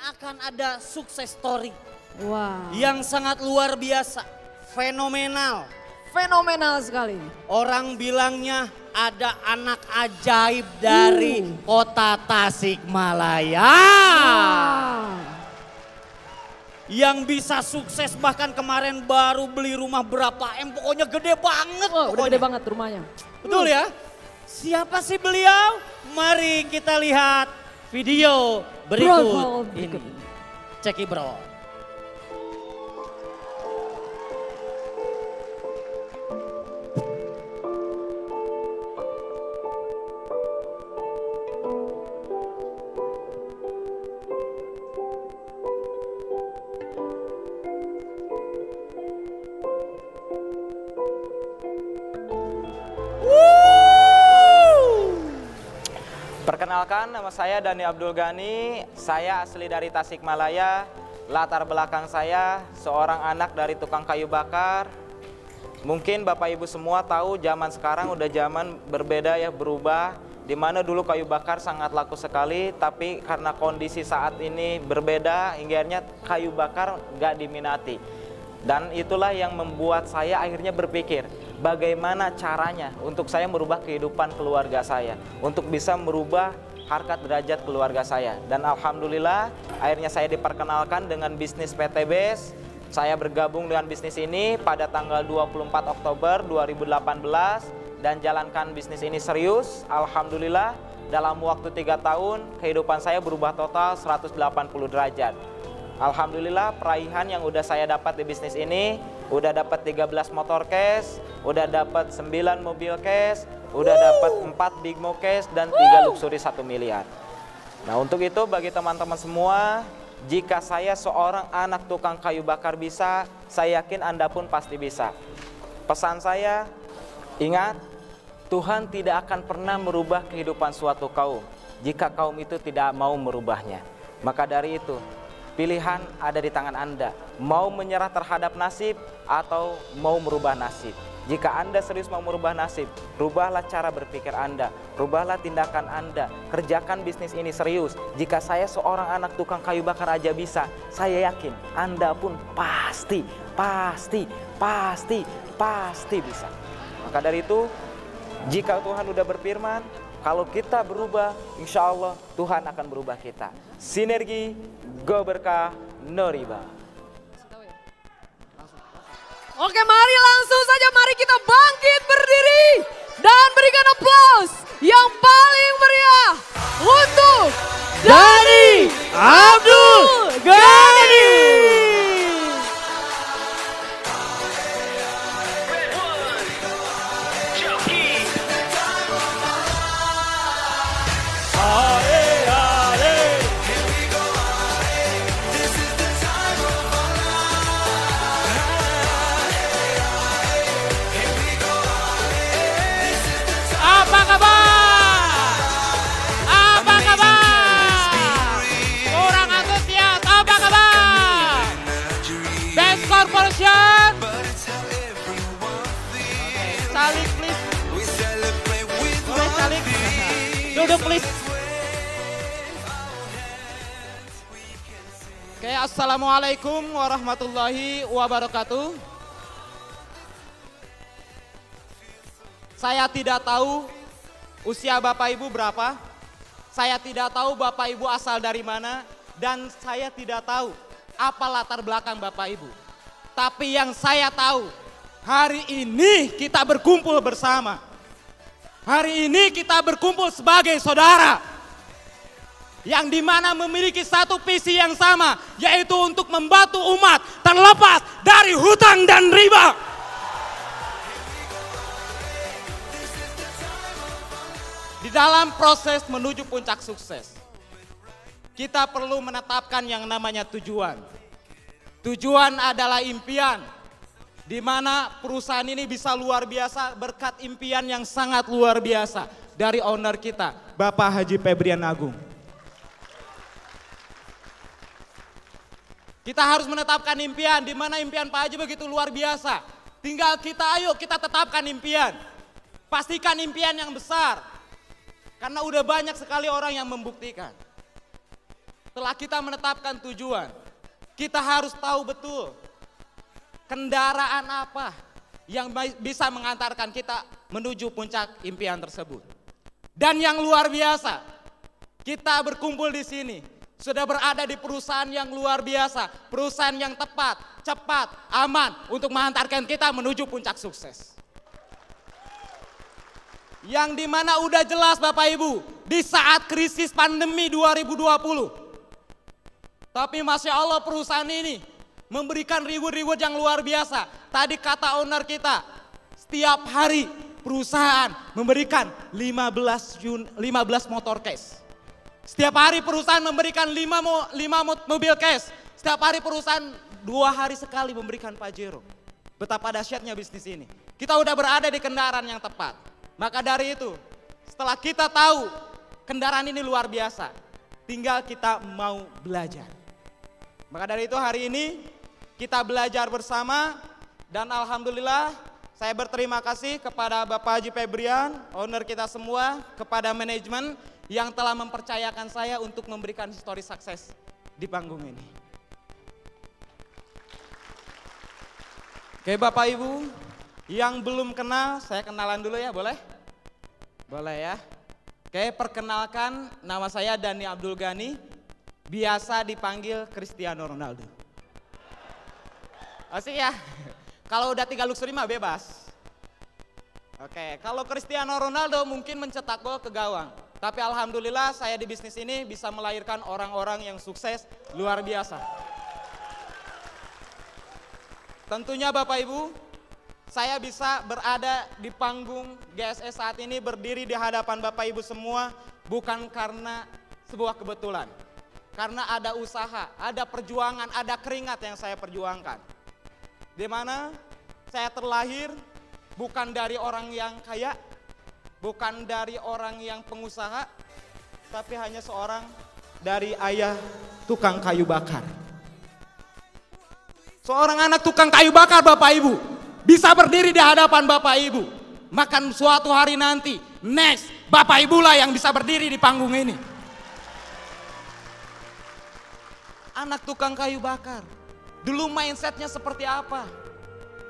akan ada sukses story. Wow. Yang sangat luar biasa, fenomenal. Fenomenal sekali. Orang bilangnya ada anak ajaib dari kota Tasikmalaya. Wow. Yang bisa sukses bahkan kemarin baru beli rumah berapa M, pokoknya gede banget. Oh, udah pokoknya. gede banget rumahnya. Betul ya? Siapa sih beliau? Mari kita lihat video berikut ini. Ceki bro. Perkenalkan, nama saya Dani Abdul Ghani, saya asli dari Tasikmalaya. Latar belakang saya seorang anak dari tukang kayu bakar. Mungkin Bapak Ibu semua tahu zaman sekarang udah zaman berbeda ya, berubah. Dimana dulu kayu bakar sangat laku sekali, tapi karena kondisi saat ini berbeda, hingga kayu bakar gak diminati. Dan itulah yang membuat saya akhirnya berpikir, bagaimana caranya untuk saya merubah kehidupan keluarga saya, untuk bisa merubah harkat derajat keluarga saya. Dan alhamdulillah akhirnya saya diperkenalkan dengan bisnis PT BES. Saya bergabung dengan bisnis ini pada tanggal 24 Oktober 2018 dan jalankan bisnis ini serius. Alhamdulillah dalam waktu 3 tahun kehidupan saya berubah total 180 derajat. Alhamdulillah peraihan yang udah saya dapat di bisnis ini, udah dapat 13 motor cash, udah dapat 9 mobil cash, udah dapat 4 big mo cash dan 3 luxury 1 miliar. Nah, untuk itu bagi teman-teman semua, jika saya seorang anak tukang kayu bakar bisa, saya yakin Anda pun pasti bisa. Pesan saya, ingat, Tuhan tidak akan pernah merubah kehidupan suatu kaum jika kaum itu tidak mau merubahnya. Maka dari itu, pilihan ada di tangan Anda, mau menyerah terhadap nasib atau mau merubah nasib. Jika Anda serius mau merubah nasib, rubahlah cara berpikir Anda, rubahlah tindakan Anda, kerjakan bisnis ini serius. Jika saya seorang anak tukang kayu bakar aja bisa, saya yakin Anda pun pasti bisa. Maka dari itu, jika Tuhan udah berfirman, kalau kita berubah, insya Allah Tuhan akan berubah kita. Sinergi, go berkah, no riba. Oke, mari langsung saja, mari kita bangkit berdiri dan berikan aplaus yang paling meriah untuk Dani Abdul Ghani. Duduk please. Oke, assalamualaikum warahmatullahi wabarakatuh. Saya tidak tahu usia Bapak Ibu berapa. Saya tidak tahu Bapak Ibu asal dari mana. Dan saya tidak tahu apa latar belakang Bapak Ibu. Tapi yang saya tahu, hari ini kita berkumpul bersama. Hari ini kita berkumpul sebagai saudara yang dimana memiliki satu visi yang sama, yaitu untuk membantu umat terlepas dari hutang dan riba. Di dalam proses menuju puncak sukses, kita perlu menetapkan yang namanya tujuan. Tujuan adalah impian, di mana perusahaan ini bisa luar biasa berkat impian yang sangat luar biasa dari owner kita, Bapak Haji Febrian Agung. Kita harus menetapkan impian, di mana impian Pak Haji begitu luar biasa. Tinggal ayo kita tetapkan impian. Pastikan impian yang besar, karena udah banyak sekali orang yang membuktikan. setelah kita menetapkan tujuan, kita harus tahu betul kendaraan apa yang bisa mengantarkan kita menuju puncak impian tersebut. Dan yang luar biasa, kita berkumpul di sini, sudah berada di perusahaan yang luar biasa, perusahaan yang tepat, cepat, aman untuk mengantarkan kita menuju puncak sukses. Yang dimana udah jelas Bapak Ibu, di saat krisis pandemi 2020. Tapi Masya Allah perusahaan ini memberikan reward yang luar biasa. Tadi kata owner kita, setiap hari perusahaan memberikan 15 motor cash. Setiap hari perusahaan memberikan 5 mobil cash. Setiap hari perusahaan 2 hari sekali memberikan Pajero. Betapa dahsyatnya bisnis ini. Kita udah berada di kendaraan yang tepat. Maka dari itu, setelah kita tahu kendaraan ini luar biasa, tinggal kita mau belajar. Maka dari itu hari ini kita belajar bersama dan alhamdulillah saya berterima kasih kepada Bapak Haji Febrian, owner kita semua, kepada manajemen yang telah mempercayakan saya untuk memberikan histori sukses di panggung ini. Oke Bapak Ibu, yang belum kenal saya kenalan dulu ya, boleh? Boleh ya. Oke, perkenalkan nama saya Dani Abdul Ghani. Biasa dipanggil Cristiano Ronaldo. Asik ya. Kalau udah 3 luxury mah bebas. Oke, kalau Cristiano Ronaldo mungkin mencetak gol ke gawang. Tapi alhamdulillah saya di bisnis ini bisa melahirkan orang-orang yang sukses luar biasa. Tentunya Bapak Ibu, saya bisa berada di panggung GSS saat ini, berdiri di hadapan Bapak Ibu semua bukan karena sebuah kebetulan. Karena ada usaha, ada perjuangan, ada keringat yang saya perjuangkan. Di mana saya terlahir bukan dari orang yang kaya, bukan dari orang yang pengusaha, tapi hanya seorang dari ayah tukang kayu bakar. Seorang anak tukang kayu bakar Bapak Ibu, bisa berdiri di hadapan Bapak Ibu. Maka suatu hari nanti, next, Bapak Ibu lah yang bisa berdiri di panggung ini. Anak tukang kayu bakar, dulu mindsetnya seperti apa?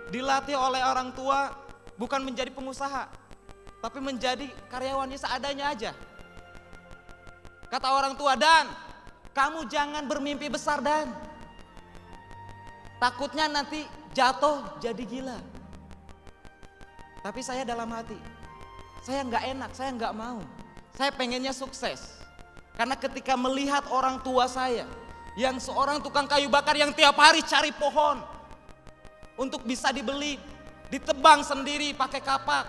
Dilatih oleh orang tua bukan menjadi pengusaha, tapi menjadi karyawannya seadanya aja. Kata orang tua, Dan, kamu jangan bermimpi besar Dan. Takutnya nanti jatuh jadi gila. Tapi saya dalam hati, saya nggak enak, saya nggak mau. Saya pengennya sukses. Karena ketika melihat orang tua saya, yang seorang tukang kayu bakar yang tiap hari cari pohon untuk bisa dibeli, ditebang sendiri pakai kapak,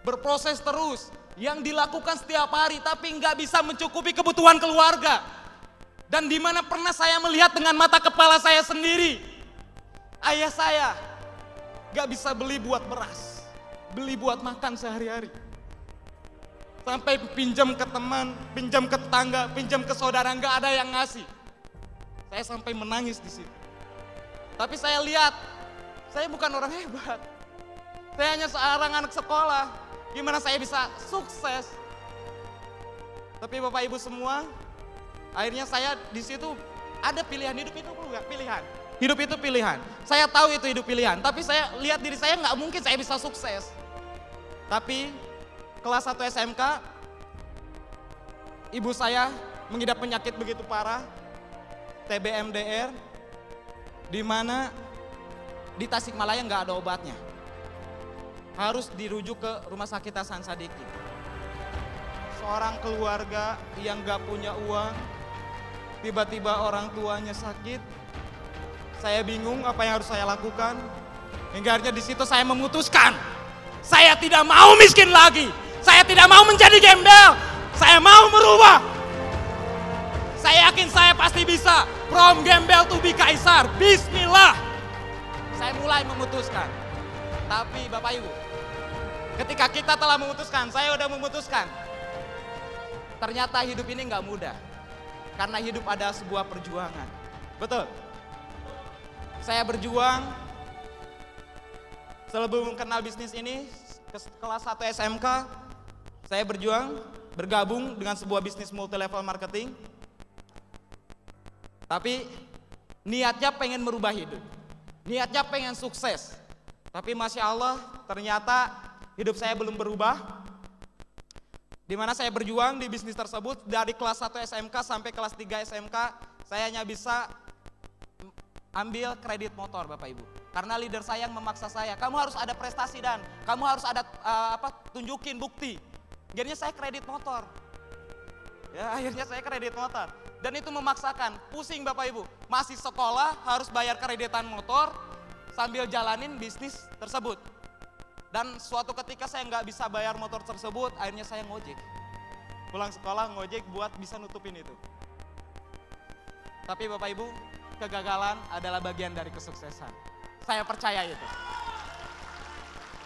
berproses terus, yang dilakukan setiap hari tapi nggak bisa mencukupi kebutuhan keluarga. Dan dimana pernah saya melihat dengan mata kepala saya sendiri, ayah saya nggak bisa beli buat beras, beli buat makan sehari-hari. Sampai pinjam ke teman, pinjam ke tetangga, pinjam ke saudara, nggak ada yang ngasih. Saya sampai menangis di situ. Tapi saya lihat, saya bukan orang hebat. Saya hanya seorang anak sekolah. Gimana saya bisa sukses? Tapi Bapak Ibu semua, akhirnya saya di situ ada pilihan. Hidup itu pilihan. Hidup itu pilihan. Saya tahu itu hidup pilihan. Tapi saya lihat diri saya nggak mungkin saya bisa sukses. Tapi kelas 1 SMK, ibu saya mengidap penyakit begitu parah. TBMDR, di mana di Tasikmalaya nggak ada obatnya, harus dirujuk ke Rumah Sakit Hasan Sadikin. Seorang keluarga yang nggak punya uang, tiba-tiba orang tuanya sakit, saya bingung apa yang harus saya lakukan. Hingga akhirnya di situ saya memutuskan, saya tidak mau miskin lagi, saya tidak mau menjadi gembel, saya mau merubah. Saya yakin saya pasti bisa. From gembel to be kaisar. Bismillah. Saya mulai memutuskan. Tapi Bapak Ibu, ketika kita telah memutuskan, saya udah memutuskan. Ternyata hidup ini nggak mudah. Karena hidup ada sebuah perjuangan. Betul. Saya berjuang sebelum kenal bisnis ini, kelas 1 SMK, saya berjuang bergabung dengan sebuah bisnis multi level marketing. Tapi niatnya pengen merubah hidup. Niatnya pengen sukses. Tapi Masya Allah ternyata hidup saya belum berubah. Dimana saya berjuang di bisnis tersebut dari kelas 1 SMK sampai kelas 3 SMK. Saya hanya bisa ambil kredit motor Bapak Ibu. Karena leader saya yang memaksa saya, kamu harus ada prestasi dan kamu harus ada tunjukin bukti. Akhirnya saya kredit motor. Ya, akhirnya saya kredit motor. Dan itu memaksakan, pusing Bapak Ibu. Masih sekolah harus bayar kreditan motor sambil jalanin bisnis tersebut. Dan suatu ketika saya nggak bisa bayar motor tersebut, akhirnya saya ngojek. Pulang sekolah ngojek buat bisa nutupin itu. Tapi Bapak Ibu, kegagalan adalah bagian dari kesuksesan. Saya percaya itu.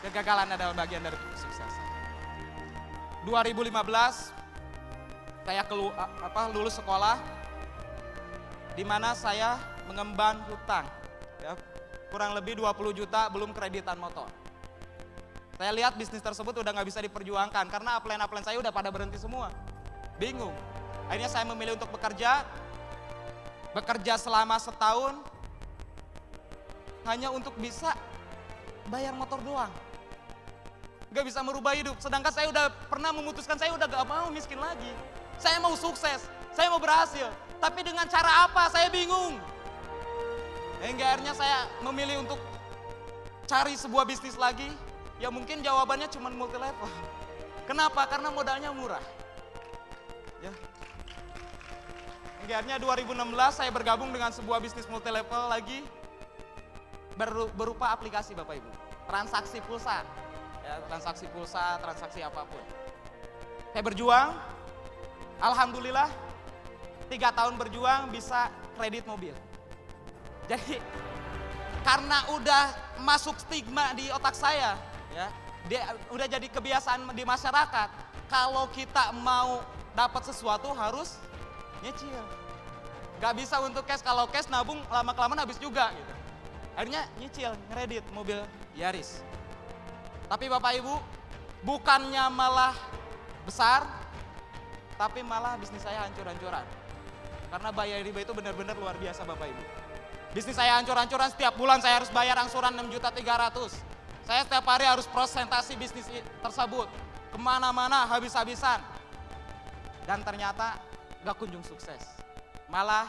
Kegagalan adalah bagian dari kesuksesan. 2015 saya lulus sekolah, di mana saya mengemban hutang, ya, kurang lebih 20 juta belum kreditan motor. Saya lihat bisnis tersebut udah nggak bisa diperjuangkan karena upline saya udah pada berhenti semua. Bingung. Akhirnya saya memilih untuk bekerja selama setahun hanya untuk bisa bayar motor doang. Gak bisa merubah hidup, sedangkan saya udah pernah memutuskan saya udah gak mau miskin lagi. Saya mau sukses, saya mau berhasil, tapi dengan cara apa saya bingung. Hingga akhirnya saya memilih untuk cari sebuah bisnis lagi, ya mungkin jawabannya cuma multi level. Kenapa? Karena modalnya murah. Ya. Hingga akhirnya 2016 saya bergabung dengan sebuah bisnis multi level lagi, berupa aplikasi Bapak Ibu, transaksi pulsa. Ya, transaksi pulsa, transaksi apapun. Saya berjuang, alhamdulillah 3 tahun berjuang bisa kredit mobil. Jadi karena udah masuk stigma di otak saya, ya, udah jadi kebiasaan di masyarakat. Kalau kita mau dapat sesuatu harus nyicil. Gak bisa untuk cash, kalau cash nabung lama-kelamaan habis juga gitu. Akhirnya nyicil, kredit mobil Yaris. Tapi Bapak Ibu, bukannya malah besar, tapi malah bisnis saya hancur-hancuran. Karena bayar riba itu benar-benar luar biasa Bapak Ibu. Bisnis saya hancur-hancuran, setiap bulan saya harus bayar angsuran 6.300.000. Saya setiap hari harus presentasi bisnis tersebut. Kemana-mana habis-habisan. Dan ternyata gak kunjung sukses. Malah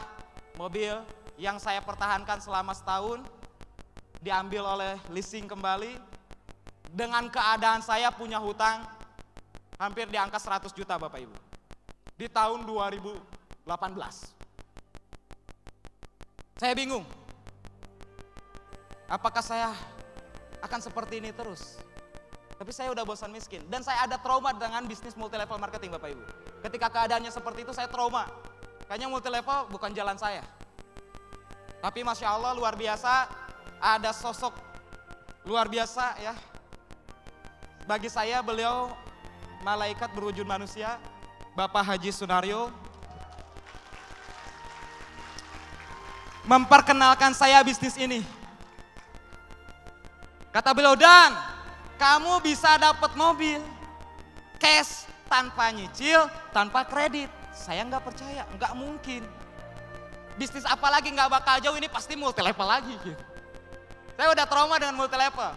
mobil yang saya pertahankan selama setahun diambil oleh leasing kembali. Dengan keadaan saya punya hutang hampir di angka 100 juta Bapak Ibu. Di tahun 2018. Saya bingung. Apakah saya akan seperti ini terus? Tapi saya udah bosan miskin. Dan saya ada trauma dengan bisnis multi level marketing Bapak Ibu. Ketika keadaannya seperti itu saya trauma. Kayaknya multi level bukan jalan saya. Tapi Masya Allah luar biasa. Ada sosok luar biasa ya. Bagi saya beliau malaikat berwujud manusia, Bapak Haji Sunario. Memperkenalkan saya bisnis ini. Kata beliau, Dan, kamu bisa dapat mobil cash tanpa nyicil, tanpa kredit. Saya nggak percaya, nggak mungkin. Bisnis apa lagi nggak bakal jauh, ini pasti multi level lagi. Gitu. Saya udah trauma dengan multi level.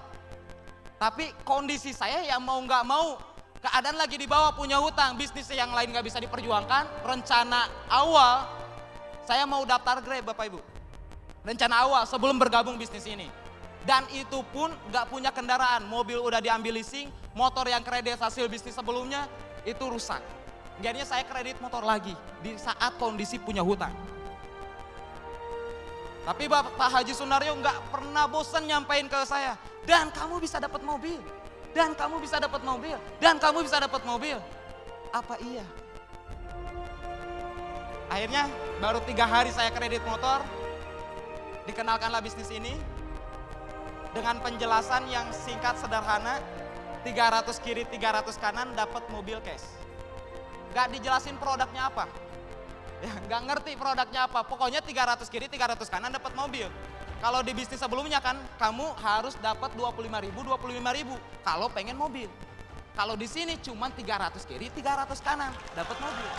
Tapi kondisi saya yang mau nggak mau, keadaan lagi di bawah punya hutang, bisnis yang lain nggak bisa diperjuangkan. Rencana awal, saya mau daftar Grab Bapak Ibu. Rencana awal sebelum bergabung bisnis ini. Dan itu pun nggak punya kendaraan, mobil udah diambil leasing, motor yang kredit hasil bisnis sebelumnya itu rusak. Akhirnya saya kredit motor lagi di saat kondisi punya hutang. Tapi Bapak Haji Sunario nggak pernah bosan nyampein ke saya, Dan kamu bisa dapat mobil, Dan kamu bisa dapat mobil, Dan kamu bisa dapat mobil. Apa iya? Akhirnya baru 3 hari saya kredit motor, dikenalkanlah bisnis ini dengan penjelasan yang singkat sederhana, 300 kiri 300 kanan dapat mobil cash. Gak dijelasin produknya apa. Ya, nggak ngerti produknya apa, pokoknya 300 kiri 300 kanan dapat mobil. Kalau di bisnis sebelumnya kan kamu harus dapat 25.000 kalau pengen mobil. Kalau di sini cuma 300 kiri 300 kanan dapat mobil.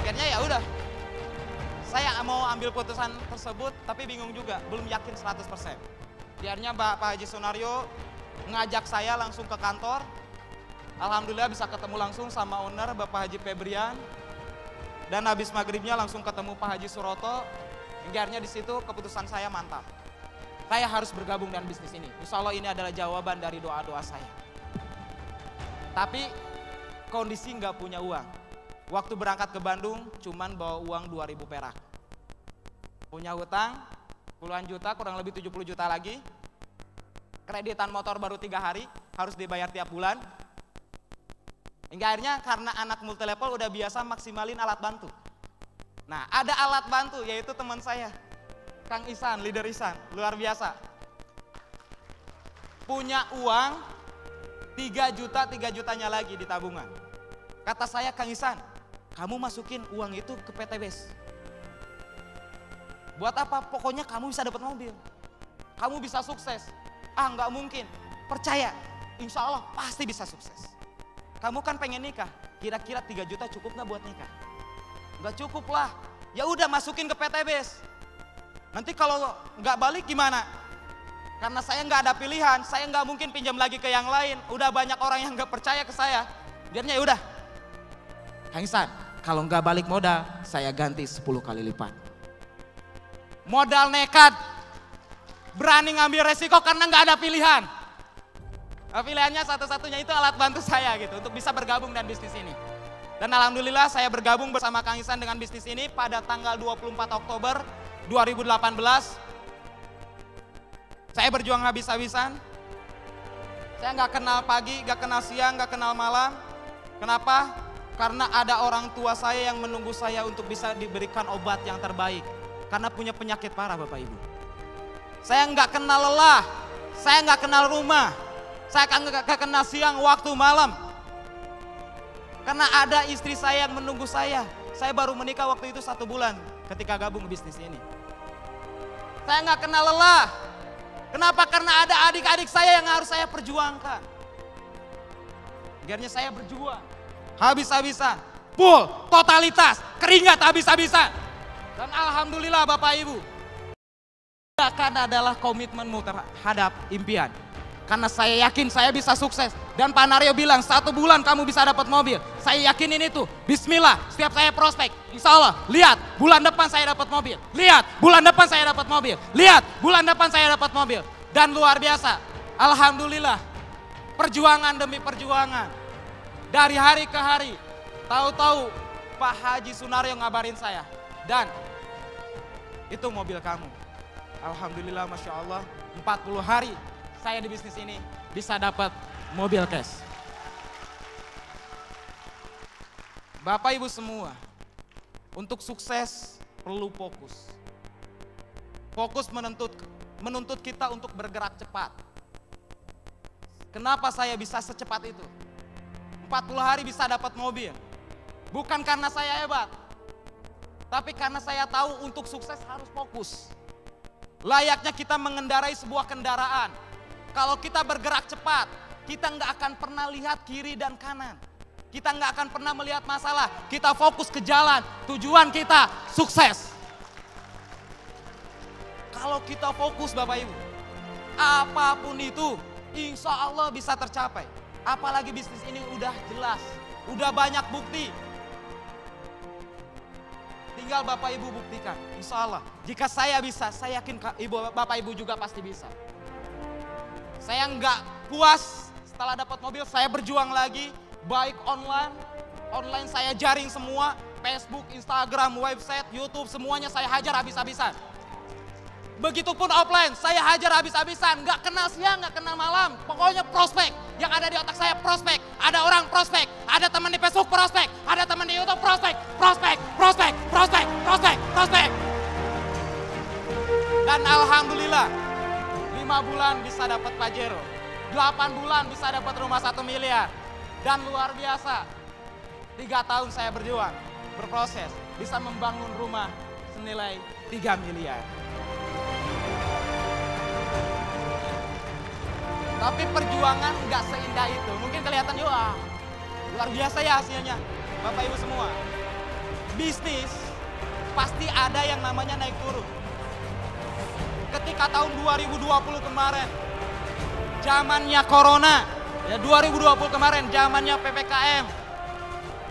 Akhirnya ya udah, saya mau ambil putusan tersebut tapi bingung juga, belum yakin 100%. Akhirnya Pak Haji Sunario ngajak saya langsung ke kantor. Alhamdulillah bisa ketemu langsung sama owner Bapak Haji Febrian. Dan habis maghribnya langsung ketemu Pak Haji Suroto. Akhirnya di situ keputusan saya mantap. Saya harus bergabung dengan bisnis ini. Insya Allah ini adalah jawaban dari doa-doa saya. Tapi kondisi nggak punya uang. Waktu berangkat ke Bandung cuman bawa uang 2.000 perak. Punya hutang puluhan juta, kurang lebih 70 juta lagi. Kreditan motor baru 3 hari, harus dibayar tiap bulan. Hingga akhirnya karena anak multilevel udah biasa maksimalin alat bantu. Nah, ada alat bantu yaitu teman saya, Kang Isan, leader Isan, luar biasa. Punya uang 3 juta, 3 jutanya lagi di tabungan. Kata saya, Kang Isan, kamu masukin uang itu ke PT BES. Buat apa? Pokoknya kamu bisa dapat mobil. Kamu bisa sukses. Ah, nggak mungkin. Percaya, insya Allah pasti bisa sukses. Kamu kan pengen nikah, kira-kira 3 juta cukup nggak buat nikah? Nggak cukup lah. Ya udah masukin ke PT BES. Nanti kalau nggak balik gimana? Karena saya nggak ada pilihan, saya nggak mungkin pinjam lagi ke yang lain. Udah banyak orang yang nggak percaya ke saya. Jadinya ya udah, Kang Isan, kalau nggak balik modal, saya ganti 10 kali lipat. Modal nekat, berani ngambil resiko karena nggak ada pilihan. Pilihannya satu-satunya itu alat bantu saya gitu untuk bisa bergabung dengan bisnis ini. Dan alhamdulillah saya bergabung bersama Kang Isan dengan bisnis ini pada tanggal 24 Oktober 2018. Saya berjuang habis-habisan. Saya nggak kenal pagi, nggak kenal siang, nggak kenal malam. Kenapa? Karena ada orang tua saya yang menunggu saya untuk bisa diberikan obat yang terbaik. Karena punya penyakit parah Bapak Ibu. Saya nggak kenal lelah, saya nggak kenal rumah, saya nggak kenal siang, waktu, malam. Karena ada istri saya yang menunggu saya. Saya baru menikah waktu itu 1 bulan ketika gabung bisnis ini. Saya nggak kenal lelah. Kenapa? Karena ada adik-adik saya yang harus saya perjuangkan. Akhirnya saya berjuang habis-habisan, full, totalitas, keringat habis-habisan. Dan alhamdulillah Bapak Ibu, akan adalah komitmenmu terhadap impian. Karena saya yakin saya bisa sukses. Dan Pak Naryo bilang 1 bulan kamu bisa dapat mobil. Saya yakinin itu. Bismillah, setiap saya prospek, insya Allah, lihat bulan depan saya dapat mobil. Lihat bulan depan saya dapat mobil. Lihat bulan depan saya dapat mobil. Dan luar biasa, alhamdulillah, perjuangan demi perjuangan. Dari hari ke hari, tahu-tahu Pak Haji Sunario ngabarin saya. Dan itu mobil kamu. Alhamdulillah, Masya Allah, 40 hari saya di bisnis ini bisa dapat mobil cash. Bapak Ibu semua, untuk sukses perlu fokus. Fokus menuntut kita untuk bergerak cepat. Kenapa saya bisa secepat itu? 40 hari bisa dapat mobil. Bukan karena saya hebat, tapi karena saya tahu untuk sukses harus fokus. Layaknya kita mengendarai sebuah kendaraan. Kalau kita bergerak cepat, kita nggak akan pernah lihat kiri dan kanan. Kita nggak akan pernah melihat masalah. Kita fokus ke jalan, tujuan kita sukses. Kalau kita fokus Bapak Ibu, apapun itu insya Allah bisa tercapai. Apalagi bisnis ini udah jelas, udah banyak bukti. Tinggal Bapak Ibu buktikan, insya Allah. Jika saya bisa, saya yakin Bapak Ibu juga pasti bisa. Saya nggak puas setelah dapat mobil, saya berjuang lagi. Baik online saya jaring semua. Facebook, Instagram, website, YouTube, semuanya saya hajar habis-habisan. Begitupun offline, saya hajar habis-habisan. Nggak kenal siang, nggak kenal malam. Pokoknya prospek. Yang ada di otak saya prospek. Ada orang prospek. Ada teman di Facebook prospek. Ada teman di YouTube prospek. Prospek. Dan alhamdulillah, 5 bulan bisa dapat Pajero. 8 bulan bisa dapat rumah 1 miliar. Dan luar biasa, 3 tahun saya berjuang, berproses, bisa membangun rumah senilai 3 miliar. Tapi perjuangan nggak seindah itu. Mungkin kelihatan, wah luar biasa ya hasilnya. Bapak Ibu semua, bisnis pasti ada yang namanya naik turun. Ketika tahun 2020 kemarin, zamannya corona, ya 2020 kemarin zamannya PPKM,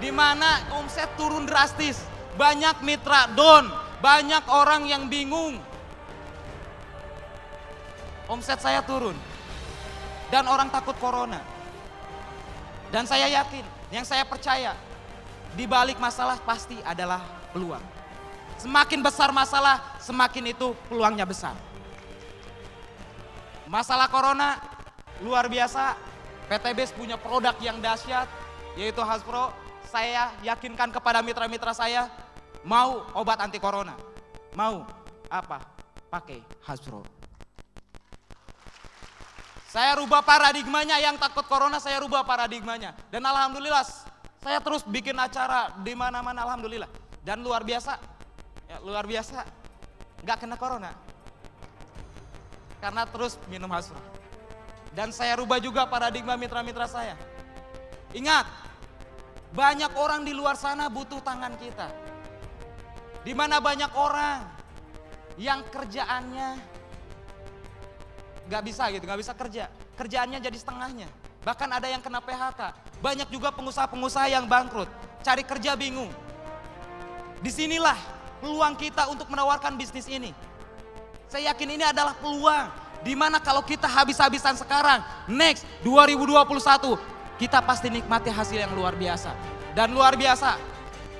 di mana omset turun drastis, banyak mitra down, banyak orang yang bingung. Omset saya turun dan orang takut corona. Dan saya yakin, yang saya percaya, di balik masalah pasti adalah peluang. Semakin besar masalah, semakin itu peluangnya besar. Masalah corona luar biasa, PTBS punya produk yang dahsyat, yaitu Hasbro. Saya yakinkan kepada mitra-mitra saya, mau obat anti corona, mau apa? Pakai Hasbro. Saya rubah paradigmanya, yang takut corona saya rubah paradigmanya. Dan alhamdulillah saya terus bikin acara di mana-mana, alhamdulillah. Dan luar biasa, ya luar biasa, nggak kena corona. Karena terus minum Hasbro. Dan saya rubah juga paradigma mitra-mitra saya. Ingat, banyak orang di luar sana butuh tangan kita. Di mana banyak orang yang kerjaannya nggak bisa gitu, nggak bisa kerja. Kerjaannya jadi setengahnya. Bahkan ada yang kena PHK. Banyak juga pengusaha-pengusaha yang bangkrut. Cari kerja bingung. Disinilah peluang kita untuk menawarkan bisnis ini. Saya yakin ini adalah peluang. Dimana kalau kita habis-habisan sekarang, next 2021, kita pasti nikmati hasil yang luar biasa. Dan luar biasa,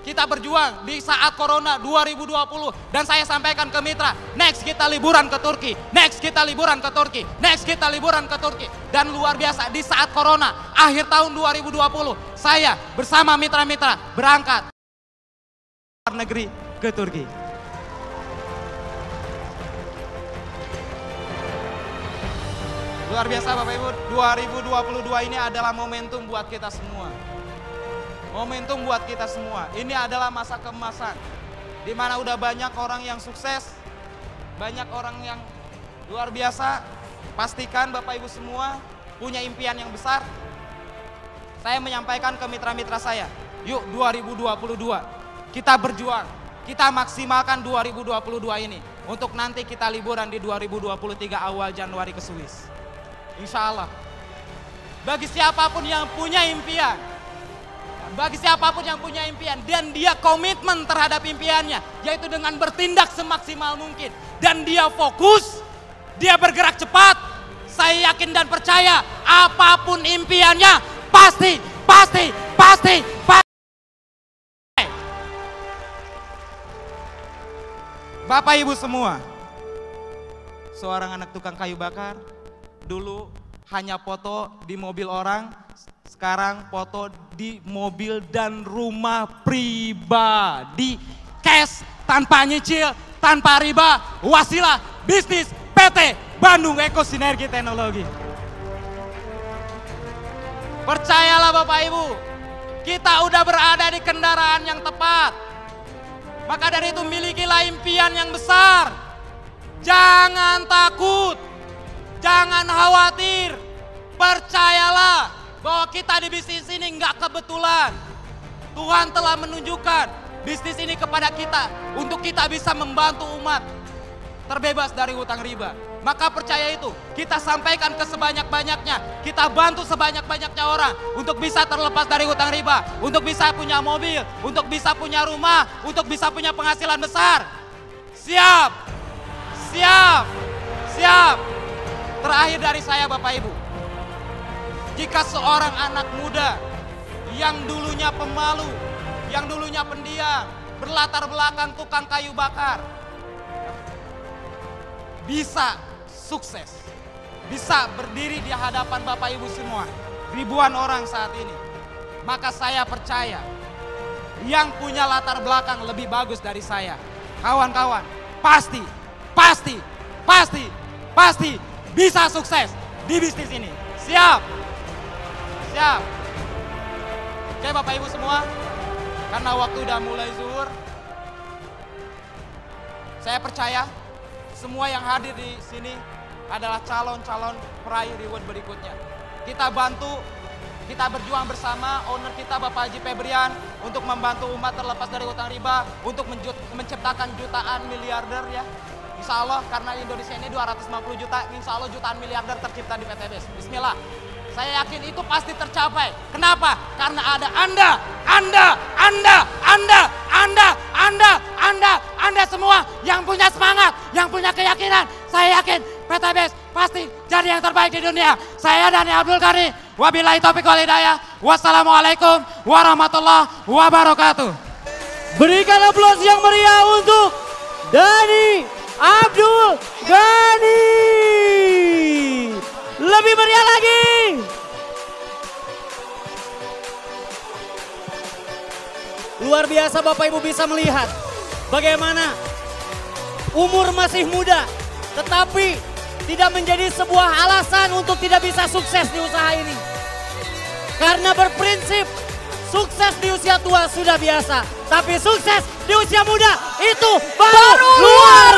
kita berjuang di saat corona 2020. Dan saya sampaikan ke mitra, next kita liburan ke Turki, next kita liburan ke Turki, next kita liburan ke Turki. Dan luar biasa, di saat corona, akhir tahun 2020, saya bersama mitra-mitra berangkat ke luar negeri, ke Turki. Luar biasa Bapak Ibu, 2022 ini adalah momentum buat kita semua. Momentum buat kita semua. Ini adalah masa keemasan. Di mana udah banyak orang yang sukses, banyak orang yang luar biasa. Pastikan Bapak Ibu semua punya impian yang besar. Saya menyampaikan ke mitra-mitra saya, yuk 2022 kita berjuang. Kita maksimalkan 2022 ini. Untuk nanti kita liburan di 2023 awal Januari ke Swiss. Insya Allah. Bagi siapapun yang punya impian, dan dia komitmen terhadap impiannya, yaitu dengan bertindak semaksimal mungkin, dan dia fokus, dia bergerak cepat, saya yakin dan percaya apapun impiannya pasti. Bapak Ibu semua, seorang anak tukang kayu bakar, dulu hanya foto di mobil orang, sekarang foto di mobil dan rumah pribadi. Cash, tanpa nyicil, tanpa riba, wasilah bisnis PT Bandung Eko Sinergi Teknologi. Percayalah Bapak Ibu, kita udah berada di kendaraan yang tepat. Maka dari itu milikilah impian yang besar. Jangan takut. Jangan khawatir, percayalah bahwa kita di bisnis ini nggak kebetulan. Tuhan telah menunjukkan bisnis ini kepada kita untuk kita bisa membantu umat terbebas dari hutang riba. Maka percaya itu, kita sampaikan ke sebanyak-banyaknya, kita bantu sebanyak-banyaknya orang untuk bisa terlepas dari hutang riba, untuk bisa punya mobil, untuk bisa punya rumah, untuk bisa punya penghasilan besar. Siap, siap, siap. Terakhir dari saya Bapak Ibu, jika seorang anak muda yang dulunya pemalu, yang dulunya pendiam, berlatar belakang tukang kayu bakar, bisa sukses, bisa berdiri di hadapan Bapak Ibu semua, ribuan orang saat ini, maka saya percaya yang punya latar belakang lebih bagus dari saya, kawan-kawan, pasti bisa sukses di bisnis ini. Siap? Siap. Oke Bapak Ibu semua, karena waktu udah mulai zuhur, saya percaya semua yang hadir di sini adalah calon-calon peraih reward berikutnya. Kita bantu kita berjuang bersama owner kita Bapak Haji Febrian untuk membantu umat terlepas dari utang riba, untuk menciptakan jutaan miliarder ya. Insya Allah karena Indonesia ini 250 juta, insya Allah jutaan miliarder tercipta di PT BES. Bismillah. Saya yakin itu pasti tercapai. Kenapa? Karena ada Anda semua yang punya semangat, yang punya keyakinan. Saya yakin PT BES pasti jadi yang terbaik di dunia. Saya Dani Abdul Ghani. Wabillahi taufiq wal hidayah. Wassalamualaikum warahmatullahi wabarakatuh. Berikan aplaus yang meriah untuk Dani Abdul Ghani. Lebih meriah lagi. Luar biasa Bapak Ibu bisa melihat bagaimana umur masih muda tetapi tidak menjadi sebuah alasan untuk tidak bisa sukses di usaha ini. Karena berprinsip sukses di usia tua sudah biasa, tapi sukses di usia muda itu baru luar